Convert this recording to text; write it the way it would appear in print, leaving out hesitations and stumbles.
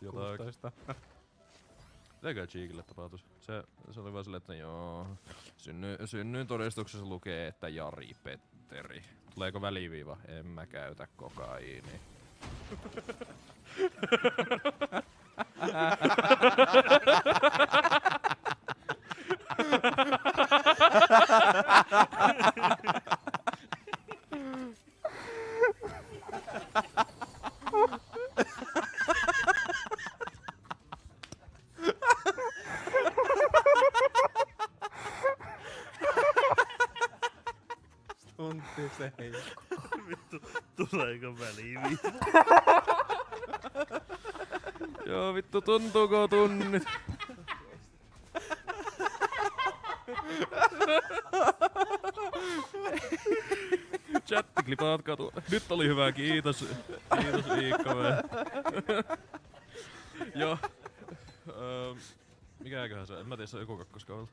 jotain. 16. Mitäkään Cheekille tapahtuis? Se oli vaan silleen, että joo. Synnyin todistuksessa lukee, että Jari Petteri. Tuleeko väliviiva? En mä käytä kokaiini. Tunti se heikko. Vittu, tuleeko väliviiva? Joo vittu, tuntuuko tunnit? Chatti klipaatkaa tuo. Nyt oli hyvä, kiitos. Kiitos Iikka. Joo. Mikäköhän se? En mä tiedä, se on joku kakkoskaudella.